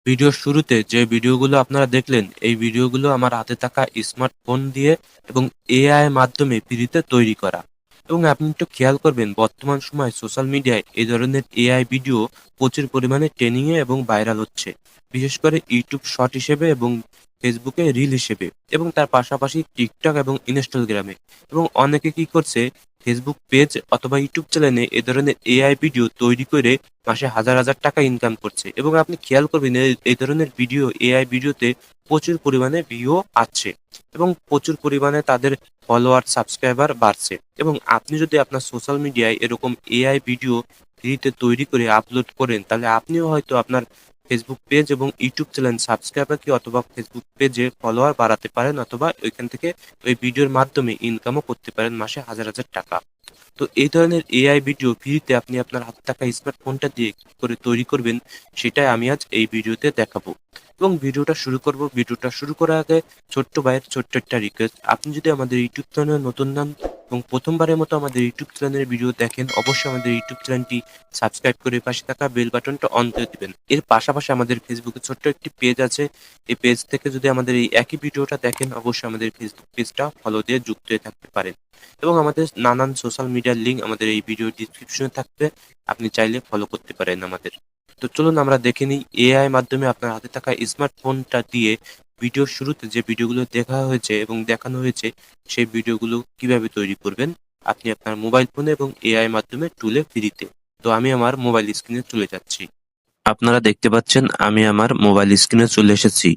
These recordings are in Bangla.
ভিডিওর শুরুতে যে ভিডিওগুলো আপনারা দেখলেন, এই ভিডিওগুলো আমার হাতে থাকা স্মার্টফোন দিয়ে এবং এআই এর মাধ্যমে ফ্রিতে তৈরি করা। এবং আপনি একটু খেয়াল করবেন, বর্তমান সময়ে সোশ্যাল মিডিয়ায় এই ধরনের এআই ভিডিও প্রচুর পরিমাণে ট্রেনিং এ এবং ভাইরাল হচ্ছে। বিশেষ করে ইউটিউব শর্ট হিসেবে এবং ফেসবুকে রিল হিসেবে, এবং তার পাশাপাশি টিকটক এবং ইনস্টাগ্রামে। এবং অনেকে কি করছে, ফেসবুক পেজ অথবা ইউটিউব চ্যানেলে এ ধরনের এআই ভিডিও তৈরি করে মাসে হাজার হাজার টাকা ইনকাম করছে। এবং আপনি খেয়াল করবেন, এই ধরনের ভিডিও, এআই ভিডিওতে প্রচুর পরিমাণে ভিউ আসছে এবং প্রচুর পরিমাণে তাদের ফলোয়ার সাবস্ক্রাইবার বাড়ছে। এবং আপনি যদি আপনার সোশ্যাল মিডিয়ায় এরকম এআই ভিডিও ফ্রিতে তৈরি করে আপলোড করেন, তাহলে আপনিও হয়তো আপনার ফেসবুক পেজ এবং ইউটিউব চ্যানেল সাবস্ক্রাইবার কি অথবা ফেসবুক পেজে ফলোয়ার বাড়াতে পারেন, অথবা ওইখান থেকে ওই ভিডিওর মাধ্যমে ইনকামও করতে পারেন মাসে হাজার হাজার টাকা। তো এই ধরনের এআই ভিডিও ফ্রিতে আপনি আপনার হাতে থাকা স্মার্টফোনটা দিয়ে কি করে তৈরি করবেন, সেটাই আমি আজ এই ভিডিওতে দেখাবো। এবং ভিডিওটা শুরু করব। ভিডিওটা শুরু করার আগে ছোট্ট ভাইয়ের ছোট্ট একটা রিকোয়েস্ট, আপনি যদি আমাদের ইউটিউব চ্যানেলে নতুন নাম এবং প্রথমবারের মতো আমাদের ইউটিউব চ্যানেলের ভিডিও দেখেন, অবশ্যই আমাদের ইউটিউব চ্যানেলটি সাবস্ক্রাইব করে পাশে থাকা বেল বাটনটা অন করে দিবেন। এর পাশাপাশি আমাদের ফেসবুকে ছোট্ট একটি পেজ আছে, এই পেজ থেকে যদি আমাদের এই একই ভিডিওটা দেখেন, অবশ্যই আমাদের ফেসবুক পেজটা ফলো দিয়ে যুক্ত হয়ে থাকতে পারেন। এবং আমাদের নানান সোশ্যাল মিডিয়ার লিঙ্ক আমাদের এই ভিডিও ডিসক্রিপশনে থাকবে, আপনি চাইলে ফলো করতে পারেন আমাদের। তো চলুন আমরা দেখে নিই এআই মাধ্যমে আপনার হাতে থাকা স্মার্টফোনটা দিয়ে ভিডিওর শুরুতে যে ভিডিওগুলো দেখা হয়েছে এবং দেখানো হয়েছে, সেই ভিডিওগুলো কিভাবে তৈরি করবেন আপনি আপনার মোবাইল ফোনে এবং এআই মাধ্যমে টুলে ফ্রিতে। তো আমি আমার মোবাইল স্ক্রিনে চলে যাচ্ছি। আপনারা দেখতে পাচ্ছেন আমি আমার মোবাইল স্ক্রিনে চলে এসেছি,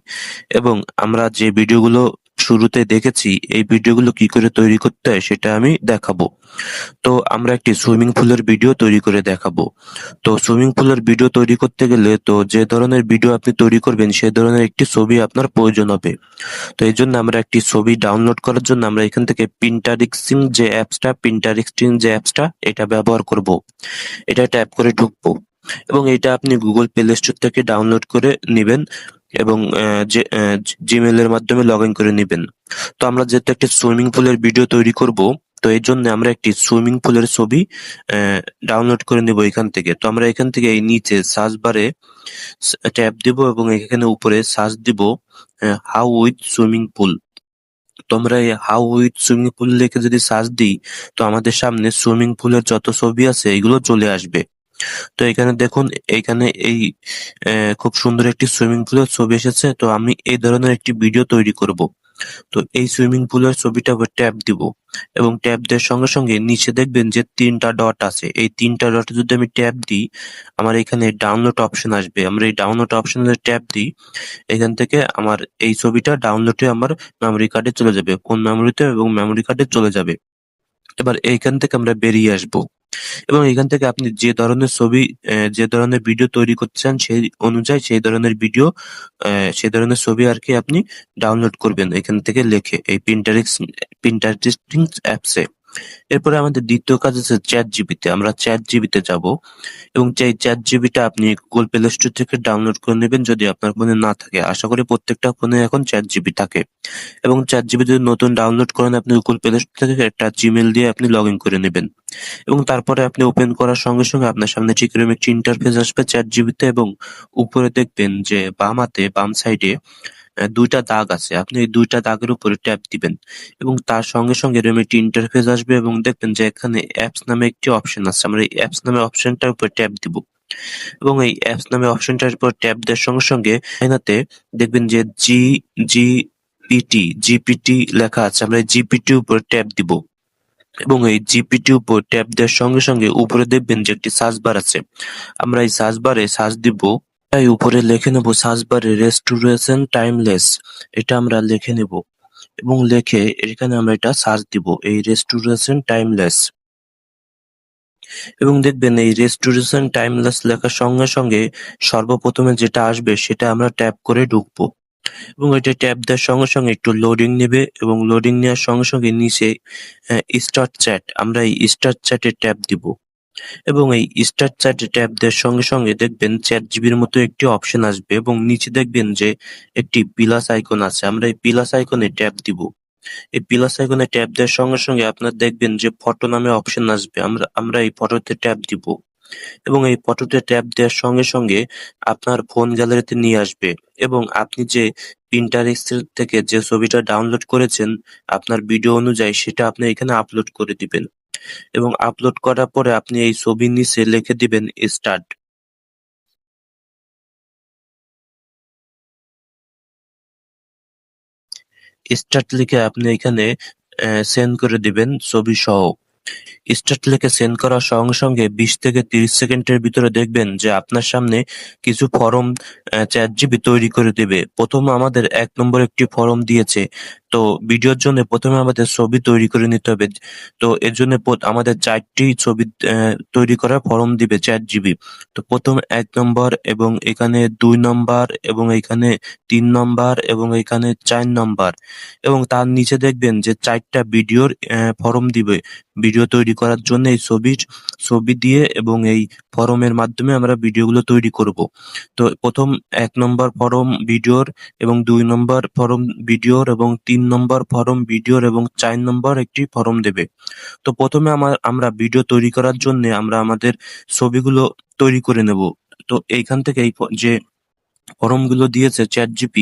এবং আমরা যে ভিডিওগুলো শুরুতে দেখেছি, এই ভিডিওগুলো কি করে তৈরি করতে হয় সেটা আমি দেখাবো। তো আমরা একটি সুইমিং পুলের ভিডিও তৈরি করে দেখাবো। তো সুইমিং পুলের ভিডিও তৈরি করতে গেলে তো যে ধরনের ভিডিও আপনি তৈরি করবেন, সে ধরনের একটি ছবি আপনার প্রয়োজন হবে। তো এই জন্য আমরা একটি ছবি ডাউনলোড করার জন্য আমরা এখান থেকে পিন্টারেস্টিং যে অ্যাপসটা এটা ব্যবহার করব। এটা ট্যাপ করে ঢুকবো, এবং এটা আপনি গুগল প্লে স্টোর থেকে ডাউনলোড করে নেবেন, এবং জিমেল এর মাধ্যমে লগ ইন করে নেবেন। তো আমরা যেহেতু একটা সুইমিং পুলের ভিডিও তৈরি করব, তো এই জন্য আমরা একটি সুইমিং পুলের ছবি ডাউনলোড করে নেব এখান থেকে। তো আমরা এখান থেকে এই নিচে সার্চ বারে ট্যাপ দিব, এবং এখানে উপরে সার্চ দিব হাউ উইথ সুইমিং পুল। তো আমরা এই হাউ উইথ সুইমিং পুল লিখে যদি সার্চ দিই, তো আমাদের সামনে সুইমিং পুলের যত ছবি আছে এগুলো চলে আসবে। তো এখানে দেখুন, এইখানে এই খুব সুন্দর একটি সুইমিং পুলের ছবি এসেছে। তো আমি এই ধরনের একটি ভিডিও তৈরি করব। তো এই সুইমিং পুলের ছবিটা উপর ট্যাপ দিব, এবং ট্যাপ দেওয়ার সঙ্গে সঙ্গে নিচে দেখবেন যে ৩টা ডট আছে। এই ৩টা ডটে যদি আমি ট্যাপ দিই, আমার এখানে ডাউনলোড অপশন আসবে। আমরা এই ডাউনলোড অপশনে ট্যাপ দিই, এখান থেকে আমার এই ছবিটা ডাউনলোড হয়ে আমার মেমোরি কার্ডে চলে যাবে, কোন মেমোরিতে, এবং মেমোরি কার্ডে চলে যাবে। এবার এইখান থেকে আমরা বেরিয়ে আসবো, এবং এখান থেকে আপনি যে ধরনের ছবি, যে ধরনের ভিডিও তৈরি করতে চান, সেই অনুযায়ী সেই ধরনের ছবি আর কি আপনি ডাউনলোড করবেন এখান থেকে লিখে এই পিন্টারেস্টিং অ্যাপসে। এরপরে আমাদের দ্বিতীয় কাজ আছে চ্যাট জিবিতে। আমরা চ্যাট জিবিতে যাব, এবং এই চ্যাট জিবিটা আপনি গুগল প্লে স্টোর থেকে ডাউনলোড করে নেবেন যদি আপনার ফোনে না থাকে। আশা করি প্রত্যেকটা ফোনে এখন চ্যাট জিবি থাকে। এবং চ্যাট জিবি যদি নতুন ডাউনলোড করেন, আপনি গুগল প্লে স্টোর থেকে একটা জিমেল দিয়ে আপনি লগ ইন করে নেবেন, এবং তারপরে আপনি ওপেন করার সঙ্গে সঙ্গে আপনার সামনে ঠিক এরকম একটি ইন্টারফেস আসবে চ্যাট জিবিতে, এবং উপরে দেখবেন যে বাম সাইডে ২টা দাগ আছে। আপনি এই ২টা দাগের উপরে ট্যাপ দিবেন, এবং তার সঙ্গে সঙ্গে এরকম একটি ইন্টারফেস আসবে, এবং দেখবেন যে এখানে অ্যাপস নামে একটি অপশন আছে। আমরা এই অ্যাপস নামে অপশনটার উপর ট্যাপ দিব, এবং এই অ্যাপস নামে অপশনটার উপর ট্যাপ দেওয়ার সঙ্গে সঙ্গে এখানে দেখবেন যে জিপিটি লেখা আছে। আমরা এই জিপিটি উপর ট্যাপ দিব, এবং এই জিপিটি উপর ট্যাপ দেওয়ার সঙ্গে সঙ্গে উপরে দেখবেন যে একটি সার্চ বার আছে। আমরা এই সার্চ বারে সার্চ দিব, তাই উপরে লিখে নেব সার্চ বারে রেস্টুরেশন টাইমলেস। এটা আমরা লিখে নেব, এবং লিখে এখানে আমরা এটা সার্চ দিব, এই রেস্টুরেশন টাইমলেস। এবং দেখবেন এই রেস্টুরেশন টাইমলেস লেখার সঙ্গে সঙ্গে সর্বপ্রথমে যেটা আসবে সেটা আমরা ট্যাপ করে ঢুকবো, এবং এটা ট্যাপ দেওয়ার সঙ্গে সঙ্গে একটু লোডিং নেবে, এবং লোডিং নেওয়ার সঙ্গে সঙ্গে নিচে স্টার্ট চ্যাট, আমরা এই স্টার্ট চ্যাটে ট্যাপ দিব, এবং এই স্টার্ট চ্যাটে ট্যাপ দেওয়ার সঙ্গে সঙ্গে দেখবেন চ্যাট জিবির মতো একটি অপশন আসবে, এবং নিচে দেখবেন যে একটি প্লাস আইকন আছে। আমরা এই প্লাস আইকনে ট্যাপ দিব। এই প্লাস আইকনে ট্যাপ দেওয়ার সঙ্গে সঙ্গে আপনার দেখবেন যে ফটো নামে অপশন আসবে। আমরা এই ফটোতে ট্যাপ দিব, এবং এই ফটোতে ট্যাপ দেওয়ার সঙ্গে সঙ্গে আপনার ফোন গ্যালারিতে নিয়ে আসবে এবং আপনি যে Pinterest থেকে যে ছবিটা ডাউনলোড করেছেন আপনার ভিডিও অনুযায়ী সেটা আপনি এখানে আপলোড করে দিবেন এবং আপলোড করার পরে আপনি এই ছবির নিচে লিখে দিবেন স্টার্ট। স্টার্ট লিখে আপনি এখানে সেন্ড করে দিবেন ছবি সহ। স্টার্ট লিখে সেন্ড করার সঙ্গে সঙ্গে 20 থেকে 30 সেকেন্ডের ভিতরে দেখবেন যে আপনার সামনে কিছু ফরম ChatGPT তৈরি করে দেবে। প্রথমে আমাদের 1 নম্বর একটি ফরম দিয়েছে। তো ভিডিওর জন্য প্রথমে আমাদের ছবি তৈরি করে নিতে হবে। তো এর জন্য আমাদের 4 টি ছবি তৈরি করার ফরম দিবে ChatGPT। তো প্রথম 1 নম্বর এবং এখানে 2 নম্বর এবং এখানে 3 নম্বর এবং এখানে 4 নম্বর এবং তার নিচে দেখবেন যে 4 টা ভিডিওর ফরম দিবে। ভিডিও তৈরি করার জন্য এই ছবি দিয়ে এবং এই ফরমের মাধ্যমে আমরা ভিডিওগুলো তৈরি করব। তো প্রথম 1 নম্বর ফরম ভিডিওর এবং 2 নম্বর ফরম ভিডিওর এবং 3 নম্বর ফরম ভিডিওর এবং 4 নম্বর একটি ফরম দেবে। তো প্রথমে আমরা ভিডিও তৈরি করার জন্যে আমরা আমাদের ছবিগুলো তৈরি করে নেব। তো এইখান থেকে যে ফরমগুলো দিয়েছে ChatGPT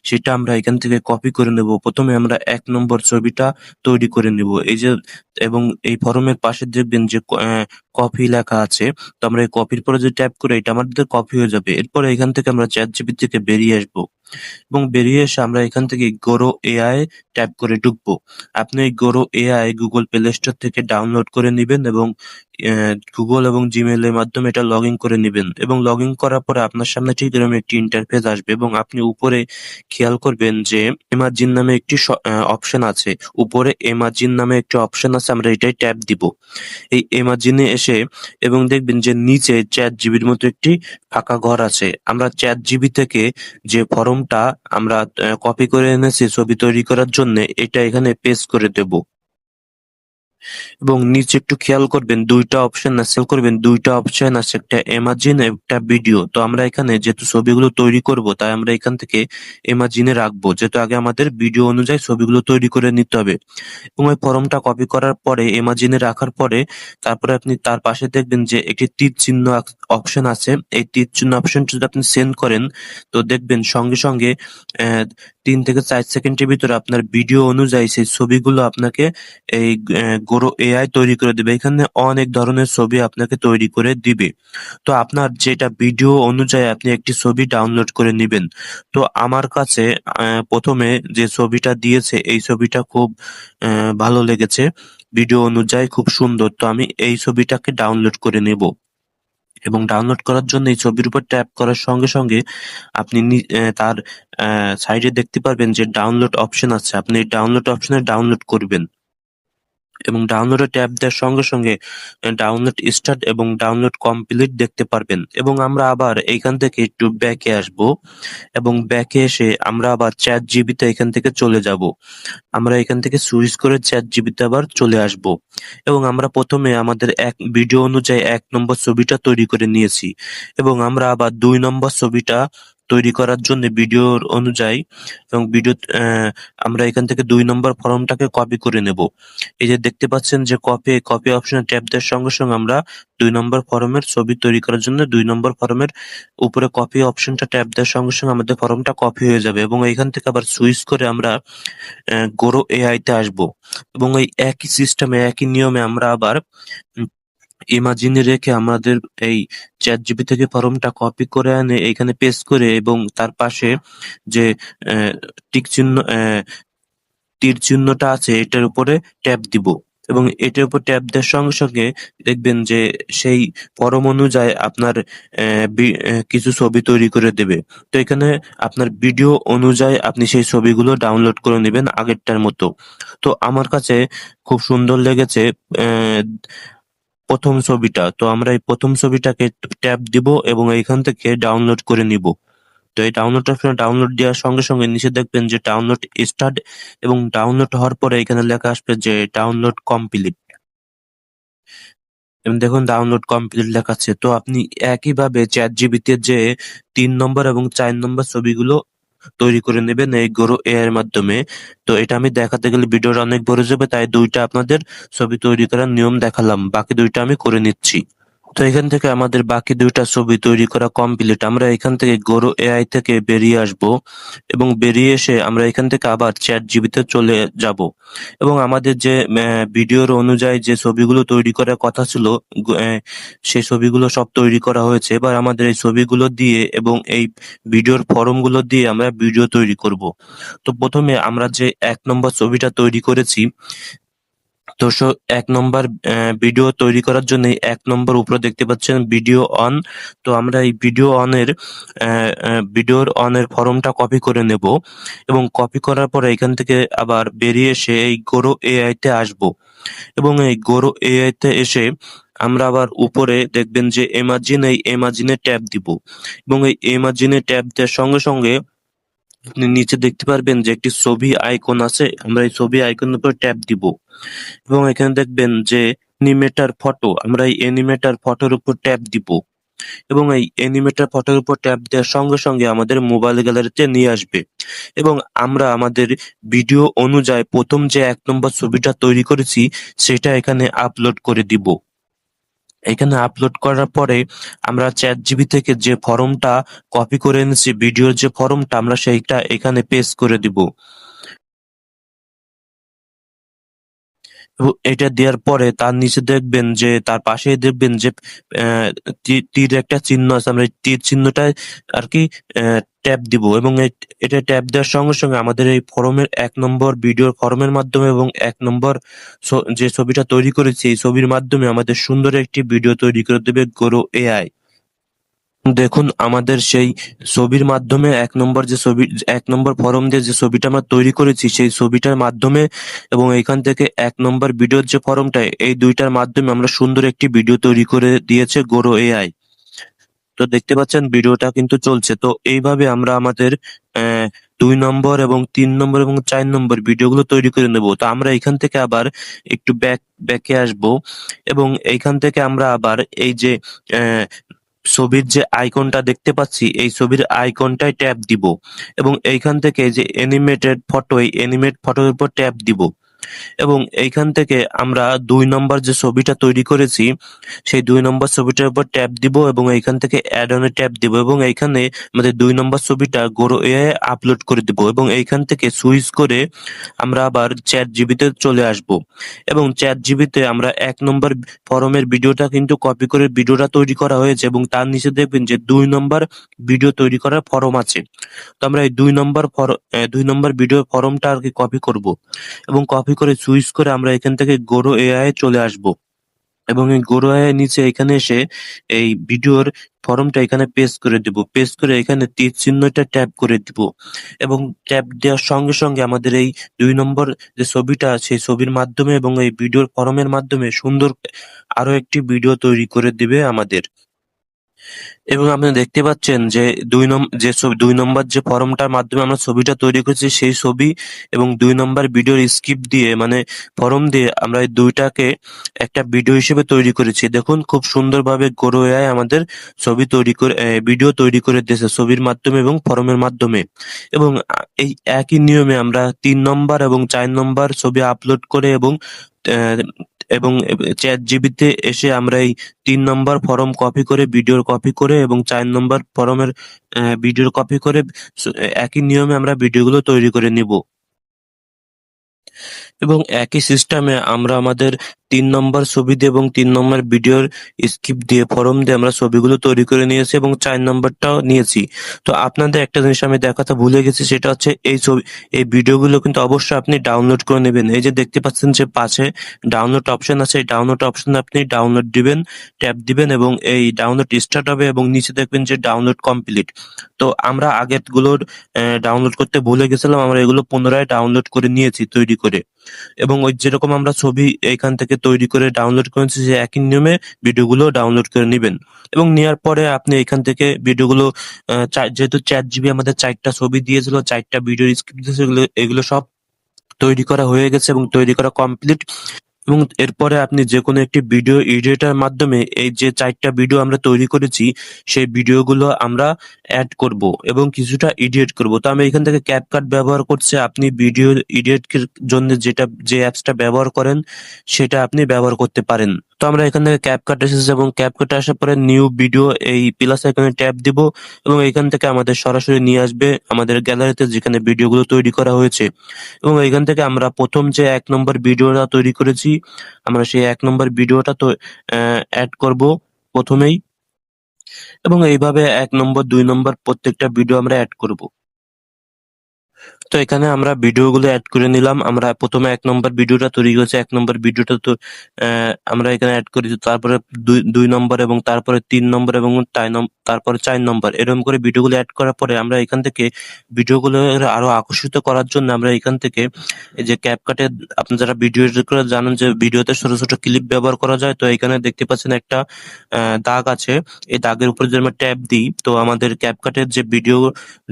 সেটা আমরা এখান থেকে কপি করে নেব। প্রথমে আমরা 1 নম্বর ছবিটা তৈরি করে নিব। এই যে এবং এই ফরমের পাশে দেখবেন যে কপি লেখা আছে। তো আমরা এই কপির পরে যদি ট্যাপ করি এটা আমাদের কপি হয়ে যাবে। এরপরে এখান থেকে আমরা ChatGPT থেকে বেরিয়ে আসবো এবং বেরিয়ে এসে আমরা এখান থেকে Goro AI ট্যাপ করে ঢুকবো। আপনি এই Goro AI Google Play Store থেকে ডাউনলোড করে নিবেন এবং Google এবং Gmail এর মাধ্যমে এটা লগইন করে নিবেন এবং লগইন করার পরে আপনার সামনে ঠিক এরকম একটি ইন্টারফেস আসবে এবং আপনি উপরে খেয়াল করবেন যে ইমাজিন নামে একটি অপশন আছে। উপরে ইমাজিন নামে একটি অপশন আছে, আমরা এটাই ট্যাপ দিব। এই ইমাজিনে এসে এবং দেখবেন যে নিচে ChatGPT র মতো একটি ফাঁকা ঘর আছে। আমরা ChatGPT থেকে যে ফরমটা আমরা কপি করে এনেছি ছবি তৈরি করার জন্যে এটা এখানে পেস্ট করে দেব। এবং নিচে একটু খেয়াল করবেন 2টা অপশন আছে, একটা ইমাজিন একটা ভিডিও। তো আমরা এখানে যেহেতু ছবিগুলো তৈরি করব তাই আমরা এখান থেকে ইমাজিনে রাখবো, যেহেতু আগে আমাদের ভিডিও অনুযায়ী ছবিগুলো তৈরি করে নিতে হবে। এবং ওই ফরমটা কপি করার পরে ইমাজিনে রাখার পরে তারপরে আপনি তার পাশে দেখবেন যে একটি তীর চিহ্ন অপশন আছে। এই তীর চিহ্ন অপশনটা যদি আপনি সেন্ড করেন তো দেখবেন সঙ্গে সঙ্গে 3 থেকে 4 সেকেন্ডের ভিতরে আপনার ভিডিও অনুযায়ী সেই ছবিগুলো আপনাকে এই Goro AI তৈরি করে দিবে। এখানে অনেক ধরনের ছবি আপনাকে তৈরি করে দিবে। তো আপনার যেটা ভিডিও অনুযায়ী আপনি একটি ছবি ডাউনলোড করে নিবেন। তো আমার কাছে প্রথমে যে ছবিটা দিয়েছে এই ছবিটা খুব ভালো লেগেছে। ভিডিও অনুযায়ী খুব সুন্দর। তো আমি এই ছবিটাকে ডাউনলোড করে নেব এবং ডাউনলোড করার জন্য এই ছবির উপর ট্যাপ করার সঙ্গে সঙ্গে আপনি তার সাইডে দেখতে পারবেন যে ডাউনলোড অপশন আছে। আপনি এই ডাউনলোড অপশনে ডাউনলোড করবেন এবং ডাউনলোডে ট্যাপ দেওয়ার সঙ্গে সঙ্গে ডাউনলোড স্টার্ট এবং ডাউনলোড কমপ্লিট দেখতে পারবেন এবং আমরা আবার এইখান থেকে একটু ব্যাকে আসবো এবং ব্যাকে এসে আমরা আবার ChatGPT তে এখান থেকে চলে যাব। আমরা এখান থেকে সুইচ করে ChatGPT তে আবার চলে আসবো এবং আমরা প্রথমে আমাদের ভিডিও অনুযায়ী 1 নম্বর ছবিটা তৈরি করে নিয়েছি এবং আমরা আবার 2 নম্বর ছবিটা তৈরি করার জন্য ভিডিওর অনুযায়ী এবং আমরা এখান থেকে 2 নম্বর ফরমটাকে কপি করে নেব। এই যে দেখতে পাচ্ছেন যে কপি অপশনে ট্যাপ দেওয়ার সঙ্গে সঙ্গে আমরা 2 নম্বর ফরমের ছবি তৈরি করার জন্য 2 নম্বর ফরমের উপরে কপি অপশনটা ট্যাপ দেওয়ার সঙ্গে সঙ্গে আমাদের ফরমটা কপি হয়ে যাবে এবং এইখান থেকে আবার সুইচ করে আমরা Goro AI তে আসবো এবং ওই একই সিস্টেমে একই নিয়মে আমরা আবার ইমাজিনে রেখে আমাদের এই ChatGPT থেকে ফরমটা কপি করে এনে এইখানে পেস্ট করে এবং তার পাশে যে টিক চিহ্ন তীর চিহ্নটা আছে এটার উপরে ট্যাপ দিব এবং এটার উপর ট্যাপ দেওয়ার সঙ্গে সঙ্গে দেখবেন যে সেই ফরম অনুযায়ী আপনার কিছু ছবি তৈরি করে দেবে। তো এখানে আপনার ভিডিও অনুযায়ী আপনি সেই ছবিগুলো ডাউনলোড করে নেবেন আগেরটার মতো। তো আমার কাছে খুব সুন্দর লেগেছে প্রথম ছবিটা। তো আমরা এই প্রথম ছবিটাকে ট্যাপ দিব এবং এইখান থেকে ডাউনলোড করে নিব। তো এই ডাউনলোড অপশনে ডাউনলোড দেওয়ার সঙ্গে সঙ্গে নিচে দেখবেন যে ডাউনলোড স্টার্ট এবং ডাউনলোড হওয়ার পরে এখানে লেখা আসবে যে ডাউনলোড কমপ্লিট এবং দেখুন ডাউনলোড কমপ্লিট লেখাচ্ছে। তো আপনি একইভাবে ChatGPT তে যে 3 নম্বর এবং 4 নম্বর ছবিগুলো তৈরি করে নেবেন এই Goro AI এর মাধ্যমে। তো এটা আমি দেখাতে গেলে ভিডিওটা অনেক বড় যাবে, তাই 2টা আপনাদের ছবি তৈরি করার নিয়ম দেখালাম। বাকি 2টা আমি করে নিচ্ছি। তো এখান থেকে আমাদের বাকি দুইটা ছবি তৈরি করা কমপ্লিট। আমরা এখান থেকে গোরো এআই থেকে বেরিয়ে আসব এবং বেরিয়ে এসে আমরা এখান থেকে আবার চ্যাট জিবিতে চলে যাব এবং আমাদের যে ভিডিওর অনুযায়ী যে ছবিগুলো তৈরি করার কথা ছিল সেই ছবিগুলো সব তৈরি করা হয়েছে। এবার আমাদের এই ছবিগুলো দিয়ে এবং এই ভিডিওর ফরমগুলো দিয়ে আমরা ভিডিও তৈরি করব। তো প্রথমে আমরা যে ১ নম্বর ছবিটা তৈরি করেছি, তো এক নম্বর ভিডিও তৈরি করার জন্য ১ নম্বর উপরে দেখতে পাচ্ছেন ভিডিও অন। তো আমরা এই ভিডিওর অনের ফরমটা কপি করে নেব এবং কপি করার পরে এখান থেকে আবার বেরিয়ে এসে এই গোরো এআই তে আসবো এবং এই গোরো এআই তে এসে আমরা আবার উপরে দেখবেন যে এই ইমাজিনে ট্যাব দিব এবং এই ইমাজিনে ট্যাব দেওয়ার সঙ্গে সঙ্গে আপনি নিচে দেখতে পারবেন যে একটি ছবি আইকন আছে। আমরা এই ছবি আইকনের উপর ট্যাব দিব এবং এখানে দেখবেন যে অ্যানিমেটর ফটো, আমরা এই অ্যানিমেটর ফটোর উপর ট্যাব দিব এবং এই অ্যানিমেটর ফটোর উপর ট্যাব দেওয়ার সঙ্গে সঙ্গে আমাদের মোবাইল গ্যালারিতে নিয়ে আসবে এবং আমরা আমাদের ভিডিও অনুযায়ী প্রথম যে ১ নম্বর ছবিটা তৈরি করেছি সেটা এখানে আপলোড করে দিব। এখানে আপলোড করার পরে আমরা চ্যাটজিপিটি থেকে যে ফরমটা কপি করে এনেছি, ভিডিওর যে ফরমটা, আমরা সেইটা এখানে পেস্ট করে দিব। এটা দেওয়ার পরে তার নিচে দেখবেন যে তার পাশেই দেখবেন যে তীর একটা চিহ্ন আছে। আমরা এই তীর চিহ্নটায় আর কি ট্যাপ দিব এবং এটা ট্যাপ দেওয়ার সঙ্গে সঙ্গে আমাদের এই ফরমের ১ নম্বর ভিডিওর ফরমের মাধ্যমে এবং ১ নম্বর যে ছবিটা তৈরি করেছি এই ছবির মাধ্যমে আমাদের সুন্দর একটি ভিডিও তৈরি করে দেবে গোরো এআই। দেখুন আমাদের সেই ছবির মাধ্যমে ১ নম্বর ফরম দিয়ে যে ছবিটা আমরা তৈরি করেছি সেই ছবিটার মাধ্যমে এবং এইখান থেকে ১ নম্বর ভিডিওর যে ফরমটা, এই দুইটার মাধ্যমে আমরা সুন্দর একটি ভিডিও তৈরি করে দিয়েছে গোরো এআই। তো দেখতে পাচ্ছেন ভিডিওটা কিন্তু চলছে। তো এইভাবে আমরা আমাদের ২ নম্বর এবং ৩ নম্বর এবং ৪ নম্বর ভিডিওগুলো তৈরি করে নেব। তো আমরা এখান থেকে আবার একটু ব্যাকে আসবো এবং এইখান থেকে আমরা আবার এই যে ছবির যে আইকনটা দেখতে পাচ্ছি এই ছবির আইকনটায় ট্যাপ দিব এবং এইখান থেকে যে অ্যানিমেটেড ফটো, এই অ্যানিমেট ফটোর উপর ট্যাপ দিব এবং এইখান থেকে আমরা ২ নম্বর যে ছবিটা তৈরি করেছি সেই ২ নম্বর ছবিটার উপর ট্যাপ দিব এবং এইখান থেকে অ্যাড অন এ ট্যাপ দিব এবং এইখানে আমাদের ২ নম্বর ছবিটা গোরো এআই আপলোড করে দিব এবং এইখান থেকে সুইচ করে আমরা আবার চ্যাট জিবিতে চলে আসব এবং চ্যাট জিবিতে আমরা ১ নম্বর ফরমের ভিডিওটা কিন্তু কপি করে ভিডিওটা তৈরি করা হয়েছে এবং তার নিচে দেখবেন যে ২ নম্বর ভিডিও তৈরি করার ফরম আছে। তো আমরা এই ২ নম্বর ভিডিওর ফরমটা আর কি কপি করব এবং কপি করে সুইচ করে আমরা এখান থেকে গোরো এআই এ চলে আসব এবং এই গোরো এআই এর নিচে এখানে এসে এই ভিডিওর ফরমটা এখানে পেস্ট করে দিব। পেস্ট করে এখানে তীর চিহ্নটা ট্যাপ করে দিব এবং ট্যাপ দেওয়ার সঙ্গে সঙ্গে আমাদের এই ২ নম্বর যে ছবিটা আছে সেই ছবির মাধ্যমে এবং এই ভিডিওর ফরমের মাধ্যমে সুন্দর আরো একটি ভিডিও তৈরি করে দিবে আমাদের। এবং আপনি দেখতে পাচ্ছেন যে ২ নম্বর যে ফরমটার মাধ্যমে আমরা ছবিটা তৈরি করেছি সেই ছবি এবং ২ নম্বর ভিডিওর স্ক্রিপ্ট দিয়ে মানে ফরম দিয়ে আমরা এই ২টাকে একটা ভিডিও হিসেবে তৈরি করেছি। দেখুন খুব সুন্দরভাবে গোরো এআই আমাদের ভিডিও তৈরি করে দিয়েছে ছবির মাধ্যমে এবং ফরমের মাধ্যমে এবং এই একই নিয়মে আমরা ৩ নম্বর এবং ৪ নম্বর ছবি আপলোড করে এবং চ্যাটজিপিটিতে এসে আমরা এই ৩ নম্বর ফরম কপি করে ভিডিওর কপি করে এবং ৪ নম্বর ফরমের ভিডিওর কপি করে একই নিয়মে আমরা ভিডিওগুলো তৈরি করে নিব। এবং একই সিস্টেমে আমরা আমাদের ৩ নম্বর ছবি দিয়ে এবং ৩ নম্বর ভিডিওর স্ক্রিপ্ট দিয়ে ফরম দিয়ে আমরা ছবিগুলো তৈরি করে নিয়েছি এবং ৪ নম্বরটাও নিয়েছি। তো আপনাদের একটা জিনিস আমি দেখাতে ভুলে গেছি, সেটা হচ্ছে এই ভিডিওগুলো কিন্তু অবশ্যই আপনি ডাউনলোড করে নেবেন। এই যে দেখতে পাচ্ছেন যে পাশে ডাউনলোড অপশন আছে, এই ডাউনলোড অপশনে আপনি ডাউনলোড দিবেন, ট্যাপ দিবেন এবং এই ডাউনলোড স্টার্ট হবে এবং নিচে দেখবেন যে ডাউনলোড কমপ্লিট। তো আমরা আগেরগুলোর ডাউনলোড করতে ভুলে গেছিলাম, আমরা এগুলো পুনরায় ডাউনলোড করে নিয়েছি তৈরি করে এবং ওই যেরকম আমরা ছবি এইখান থেকে তৈরি করে ডাউনলোড করেছি যে একই নিয়মে ভিডিওগুলো ডাউনলোড করে নিবেন এবং নেওয়ার পরে আপনি এখান থেকে ভিডিওগুলো যেহেতু চ্যাটজিপিটি আমাদের ৪টা ছবি দিয়েছিল, ৪টা ভিডিওর স্ক্রিপ্ট দিয়েছিল, এগুলো সব তৈরি করা হয়ে গেছে এবং তৈরি করা কমপ্লিট এবং এরপরে আপনি যেকোনো একটি ভিডিও এডিটরের মাধ্যমে এই যে ৪টা ভিডিও আমরা তৈরি করেছি সেই ভিডিওগুলো আমরা অ্যাড করব এবং কিছুটা এডিট করব। তো আমি এখান থেকে ক্যাপকাট ব্যবহার করছি, আপনি ভিডিও এডিটের জন্য যে অ্যাপসটা ব্যবহার করেন সেটা আপনি ব্যবহার করতে পারেন। তো আমরা এখান থেকে ক্যাপকাট এসেছে এবং ক্যাপকাটে আসার পরে নিউ ভিডিও এই প্লাস আইকনে ট্যাপ দিব এবং এখান থেকে আমাদের সরাসরি নিয়ে আসবে আমাদের গ্যালারিতে যেখানে ভিডিওগুলো তৈরি করা হয়েছে এবং এখান থেকে আমরা প্রথম যে ১ নম্বর ভিডিওটা তৈরি করেছি আমরা সেই ১ নম্বর ভিডিওটা তো এড করব প্রথমেই এবং এইভাবে ১ নম্বর ২ নম্বর প্রত্যেকটা ভিডিও আমরা এড করব। তো এখানে আমরা ভিডিওগুলো এড করে নিলাম। আমরা প্রথমে ১ নম্বর ভিডিওটা তৈরি করেছি। ১ নম্বর ভিডিওটা তো আমরা এখানে এড করেছি। তারপরে ২ নম্বর এবং তারপরে ৩ নম্বর এবং তারপরে ৪ নম্বর। এরকম করে ভিডিওগুলো এড করার পরে আমরা এখান থেকে ভিডিওগুলো আরো আকর্ষিত করার জন্য আমরা এখান থেকে এই যে CapCut এ আপনি যারা ভিডিও এডিট করে জানেন যে ভিডিওতে ছোট, ছোট ক্লিপ ব্যবহার করা যায়। তো এখানে দেখতে পাচ্ছেন একটা দাগ আছে। এই দাগের উপরে যদি আমরা ট্যাপ দিই তো আমাদের CapCut এর যে ভিডিও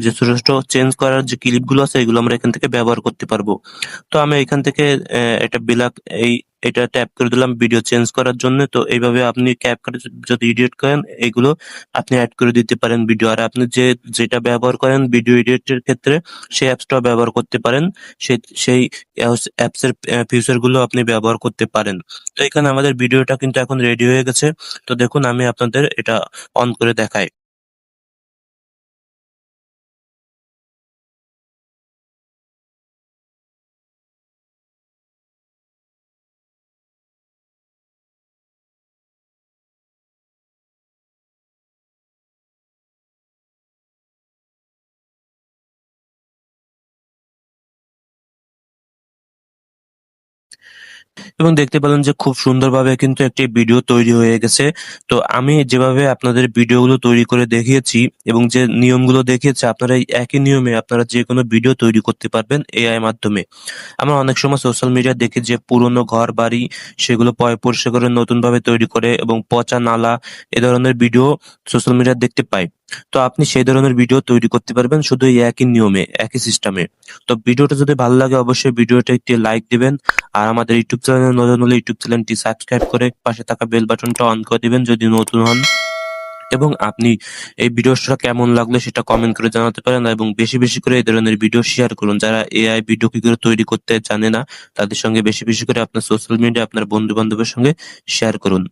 যে ছোট, ছোট চেঞ্জ করার যে ক্লিপগুলো আছে এগুলো আমরা এখান থেকে ব্যবহার করতে পারবো। তো আমি এখান থেকে একটা এটা ট্যাপ করে দিলাম ভিডিও চেঞ্জ করার জন্য। তো এইভাবে আপনি CapCut এ যদি এডিট করেন এগুলো আপনি এড করে দিতে পারেন ভিডিও। আর আপনি যেটা ব্যবহার করেন ভিডিও এডিটের ক্ষেত্রে সেই অ্যাপসটাও ব্যবহার করতে পারেন। সেই অ্যাপসের ফিচার গুলো আপনি ব্যবহার করতে পারেন। তো এখানে আমাদের ভিডিওটা কিন্তু এখন রেডি হয়ে গেছে। তো দেখুন আমি আপনাদের এটা অন করে দেখাই। এবং দেখতে পেলেন যে খুব সুন্দরভাবে কিন্তু একটি ভিডিও তৈরি হয়ে গেছে। তো আমি যেভাবে আপনাদের ভিডিওগুলো তৈরি করে দেখিয়েছি এবং যে নিয়মগুলো দেখিয়েছি আপনারা এই একই নিয়মে আপনারা যেকোনো ভিডিও তৈরি করতে পারবেন AI মাধ্যমে। আমরা অনেক সময় সোশ্যাল মিডিয়ায় দেখি যে পুরনো ঘর-বাড়ি সেগুলো পরিষ্কার করে নতুনভাবে তৈরি করে এবং পচা নালা এ ধরনের ভিডিও সোশ্যাল মিডিয়ায় দেখতে পাই। তো আপনি সেই ধরনের ভিডিও তৈরি করতে পারবেন শুধু এই একই নিয়মে, একই সিস্টেমে। তো ভিডিওটা যদি ভালো লাগে অবশ্যই ভিডিওটা একটি লাইক দিবেন। আর আমাদের ইউটিউব চ্যানেলে নতুন হলে ইউটিউব চ্যানেলটি সাবস্ক্রাইব করে পাশে থাকা বেল বাটনটা অন করে দিবেন যদি নতুন হন। এবং আপনি এই ভিডিওটা কেমন লাগলো সেটা কমেন্ট করে জানাতে পারেন এবং বেশি, বেশি করে এই ধরনের ভিডিও শেয়ার করুন। যারা AI ভিডিও কি করে তৈরি করতে জানে না তাদের সঙ্গে বেশি, বেশি করে আপনার সোশ্যাল মিডিয়া আপনার বন্ধু-বান্ধবের সঙ্গে শেয়ার করুন।